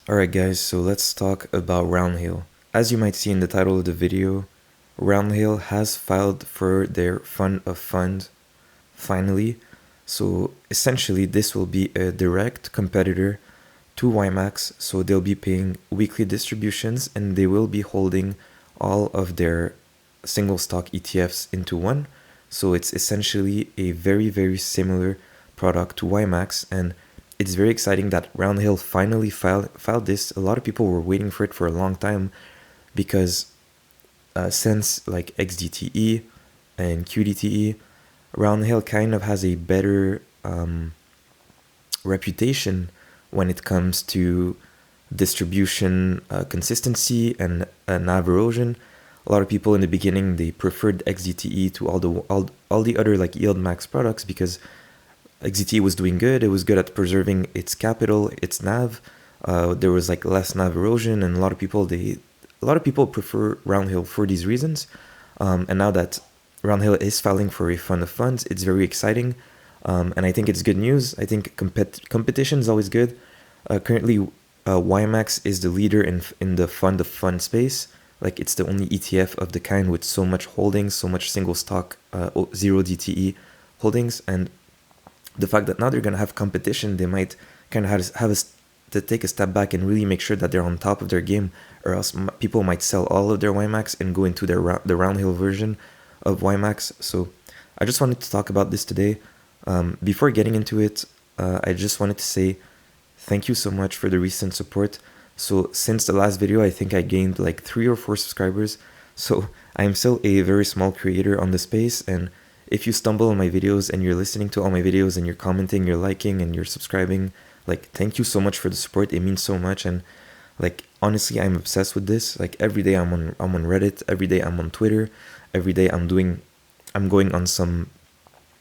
Alright guys, so let's talk about Roundhill. As you might see in the title of the video, Roundhill has filed for their fund of funds finally. So essentially this will be a direct competitor to YMAX, so they'll be paying weekly distributions and they will be holding all of their single stock ETFs into one. So it's essentially a very similar product to YMAX, and it's very exciting that Roundhill finally filed this. A lot of people were waiting for it for a long time because since like XDTE and QDTE, Roundhill kind of has a better reputation when it comes to distribution consistency and NAV erosion. A lot of people in the beginning, they preferred XDTE to all the other like YieldMax products because XDTE was doing good. It was good at preserving its capital, its NAV. There was like less NAV erosion, and a lot of people prefer Roundhill for these reasons. And now that Roundhill is filing for a fund of funds, it's very exciting, and I think it's good news. I think competition is always good. Currently, YMAX is the leader in the fund of fund space. Like, it's the only ETF of the kind with so much holdings, so much single stock, zero DTE holdings, and the fact that now they're going to have competition, they might kind of have to take a step back and really make sure that they're on top of their game, or else people might sell all of their YMAX and go into the Roundhill version of YMAX. So I just wanted to talk about this today. Before getting into it, I just wanted to say thank you so much for the recent support. So since the last video, I think I gained like 3 or 4 subscribers. So I'm still a very small creator on the space, and if you stumble on my videos and you're listening to all my videos and you're commenting, you're liking, and you're subscribing, like, thank you so much for the support. It means so much. And like, honestly, I'm obsessed with this. Like, every day I'm on Reddit, every day I'm on Twitter, every day I'm going on some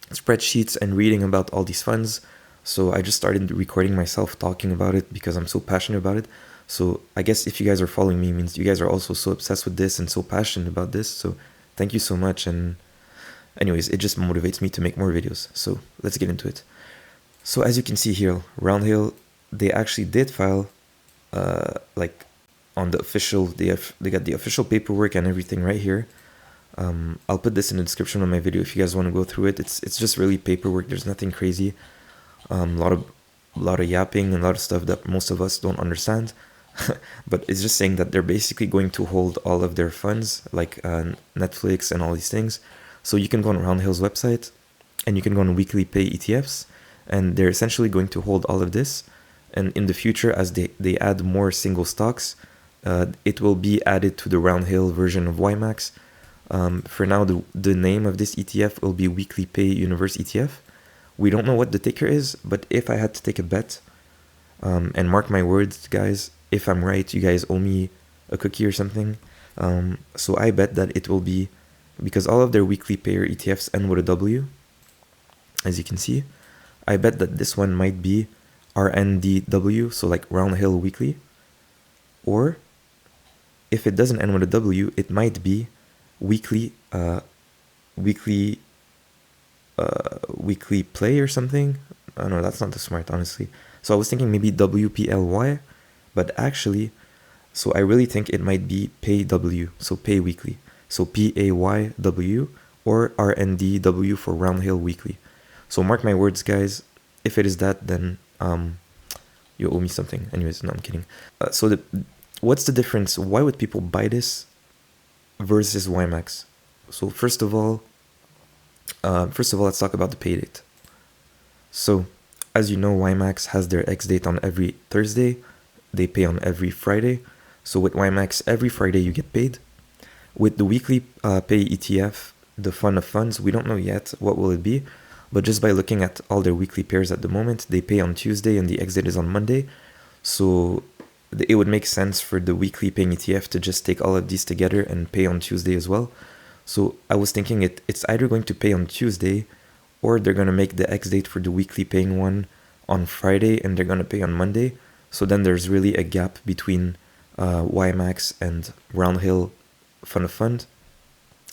spreadsheets and reading about all these funds. So I just started recording myself talking about it because I'm so passionate about it. So I guess if you guys are following me, means you guys are also so obsessed with this and so passionate about this. So thank you so much. And anyways, it just motivates me to make more videos. So let's get into it. So as you can see here, Roundhill, they actually did file like on the official, they got the official paperwork and everything right here. I'll put this in the description of my video if you guys want to go through it. It's just really paperwork. There's nothing crazy. A lot of yapping and a lot of stuff that most of us don't understand. But it's just saying that they're basically going to hold all of their funds, like Netflix and all these things. So you can go on Roundhill's website and you can go on WeeklyPay ETFs, and they're essentially going to hold all of this. And in the future, as they add more single stocks, it will be added to the Roundhill version of YMAX. For now, the name of this ETF will be WeeklyPay Universe ETF. We don't know what the ticker is, but if I had to take a bet, and mark my words, guys, if I'm right, you guys owe me a cookie or something. So I bet that it will be, because all of their weekly payer ETFs end with a W, as you can see, I bet that this one might be RNDW, so like Roundhill Weekly. Or if it doesn't end with a W, it might be weekly play or something. Oh no, that's not too smart, honestly. So I was thinking maybe WPLY, but actually, so I really think it might be PayW, so pay weekly. So PAYW or RNDW for Roundhill Weekly. So mark my words, guys. If it is that, then you owe me something. Anyways, no, I'm kidding. So what's the difference? Why would people buy this versus YMAX? So first of all, let's talk about the pay date. So as you know, YMAX has their X date on every Thursday. They pay on every Friday. So with YMAX, every Friday you get paid. With the weekly pay ETF, the fund of funds, we don't know yet what will it be, but just by looking at all their weekly pairs at the moment, they pay on Tuesday and the exit is on Monday. So it would make sense for the weekly paying ETF to just take all of these together and pay on Tuesday as well. So I was thinking it's either going to pay on Tuesday, or they're going to make the X date for the weekly paying one on Friday and they're going to pay on Monday. So then there's really a gap between YMAX and Roundhill fund of fund,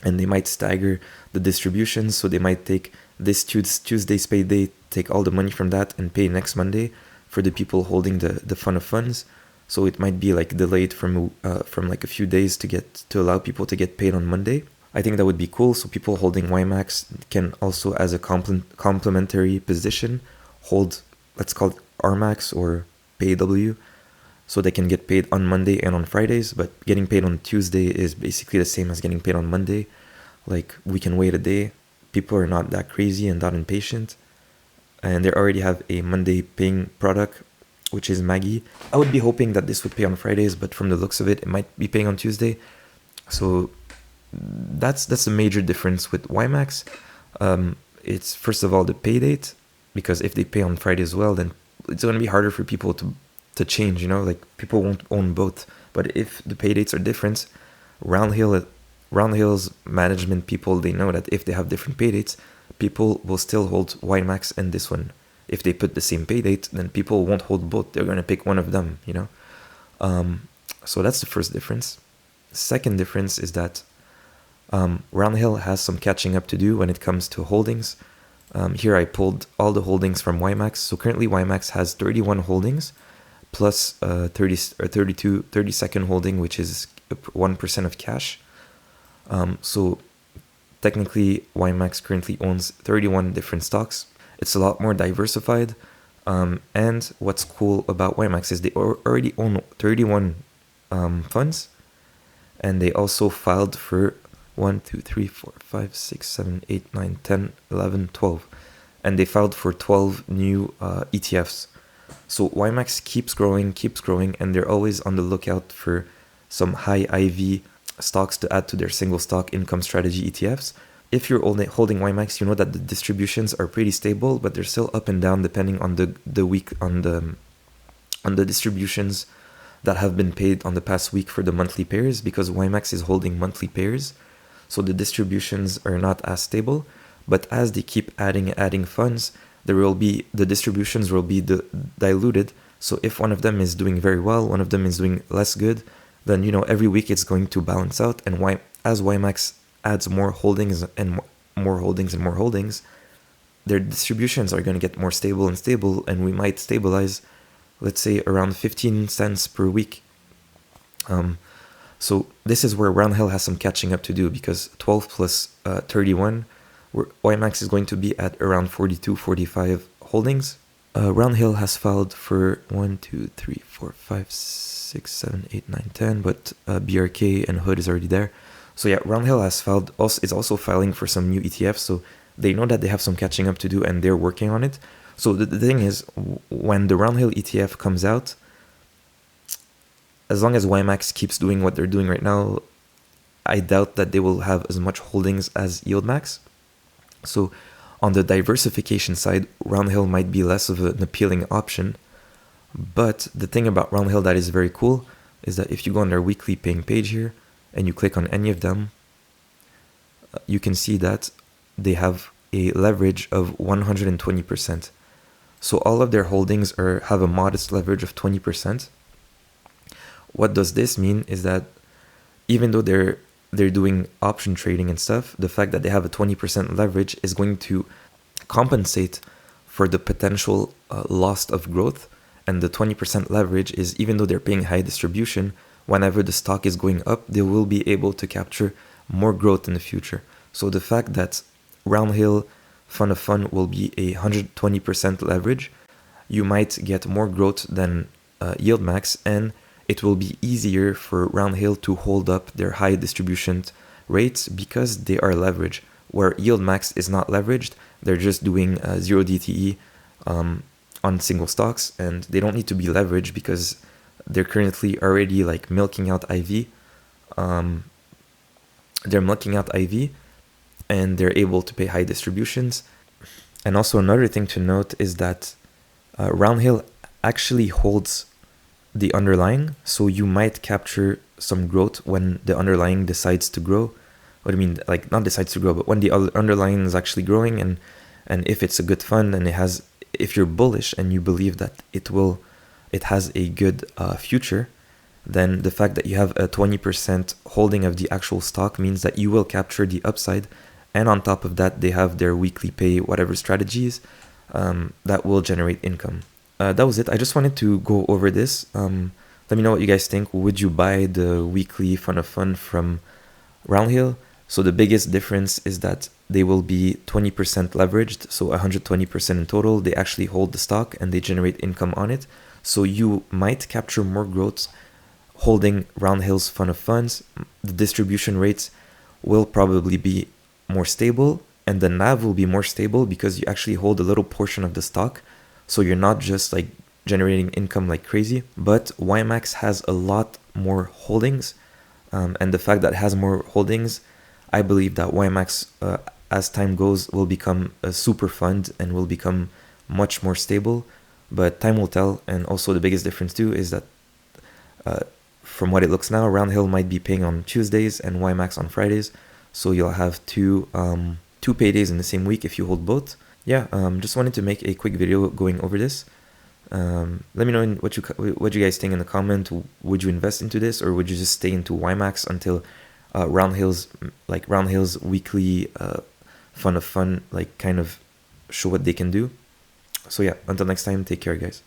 and they might stagger the distributions. So they might take this Tuesday's payday, take all the money from that and pay next Monday for the people holding the fund of funds. So it might be like delayed from like a few days to allow people to get paid on Monday. I think that would be cool. So people holding YMAX can also, as a complementary position, hold, let's call it RMAX or PAW, so they can get paid on Monday and on Fridays. But getting paid on Tuesday is basically the same as getting paid on Monday. Like, we can wait a day. People are not that crazy and not impatient. And they already have a Monday paying product, which is Maggie. I would be hoping that this would pay on Fridays, but from the looks of it, it might be paying on Tuesday. So that's a major difference with YMAX. It's first of all the pay date, because if they pay on Friday as well, then it's going to be harder for people to change, you know, like people won't own both. But if the pay dates are different, Roundhill's management people, they know that if they have different pay dates, people will still hold YMAX and this one. If they put the same pay date, then people won't hold both. They're going to pick one of them, you know. So that's the first difference. Second difference is that Roundhill has some catching up to do when it comes to holdings. Here I pulled all the holdings from YMAX. So currently YMAX has 31 holdings plus 30-second holding, which is 1% of cash. So technically YMAX currently owns 31 different stocks. It's a lot more diversified. And what's cool about YMAX is they already own 31 funds. And they also filed for 1, 2, 3, 4, 5, 6, 7, 8, 9, 10, 11, 12. And they filed for 12 new ETFs. So YMAX keeps growing, and they're always on the lookout for some high IV stocks to add to their single stock income strategy ETFs. If you're holding YMAX, you know that the distributions are pretty stable, but they're still up and down depending on the week, on the distributions that have been paid on the past week for the monthly pairs, because YMAX is holding monthly pairs. So the distributions are not as stable, but as they keep adding funds, the distributions will be diluted. So if one of them is doing very well, one of them is doing less good, then, you know, every week it's going to balance out. And as YMAX adds more holdings and more holdings, their distributions are going to get more stable, and we might stabilize, let's say, around 15 cents per week. So this is where Roundhill has some catching up to do, because 12 plus 31, YMAX is going to be at around 42, 45 holdings. Roundhill has filed for 1, 2, 3, 4, 5, 6, 7, 8, 9, 10, but BRK and Hood is already there. So yeah, Roundhill is also filing for some new ETFs, so they know that they have some catching up to do, and they're working on it. So the thing is, when the Roundhill ETF comes out, as long as YMAX keeps doing what they're doing right now, I doubt that they will have as much holdings as YieldMax. So on the diversification side, Roundhill might be less of an appealing option. But the thing about Roundhill that is very cool is that if you go on their weekly paying page here and you click on any of them, you can see that they have a leverage of 120%. So all of their holdings have a modest leverage of 20%. What does this mean is that even though they're doing option trading and stuff, the fact that they have a 20% leverage is going to compensate for the potential loss of growth. And the 20% leverage is, even though they're paying high distribution, whenever the stock is going up, they will be able to capture more growth in the future. So the fact that Roundhill Fund of Fund will be 120% leverage, you might get more growth than YieldMax, and it will be easier for Roundhill to hold up their high distribution rates because they are leveraged, where YieldMax is not leveraged. They're just doing 0 DTE on single stocks, and they don't need to be leveraged because they're currently already like milking out IV. They're milking out IV, and they're able to pay high distributions. And also another thing to note is that Roundhill actually holds the underlying, so you might capture some growth when the underlying decides to grow. What I mean, like, not decides to grow, but when the underlying is actually growing, and if it's a good fund and if you're bullish and you believe that it has a good future, then the fact that you have a 20% holding of the actual stock means that you will capture the upside. And on top of that, they have their WeeklyPay whatever strategies that will generate income. That was it. I just wanted to go over this. Let me know what you guys think. Would you buy the weekly fund of fund from Roundhill? So the biggest difference is that they will be 20% leveraged, so 120% in total. They actually hold the stock and they generate income on it. So you might capture more growth holding Roundhill's fund of funds. The distribution rates will probably be more stable and the NAV will be more stable because you actually hold a little portion of the stock. So you're not just like generating income like crazy. But YMAX has a lot more holdings. And the fact that it has more holdings, I believe that YMAX, as time goes, will become a super fund and will become much more stable. But time will tell. And also the biggest difference too is that from what it looks now, Roundhill might be paying on Tuesdays and YMAX on Fridays. So you'll have two paydays in the same week if you hold both. Yeah, just wanted to make a quick video going over this. Let me know what you guys think in the comment. Would you invest into this or would you just stay into YMAX until Roundhill's weekly fund of fun like kind of show what they can do? So yeah, until next time, take care, guys.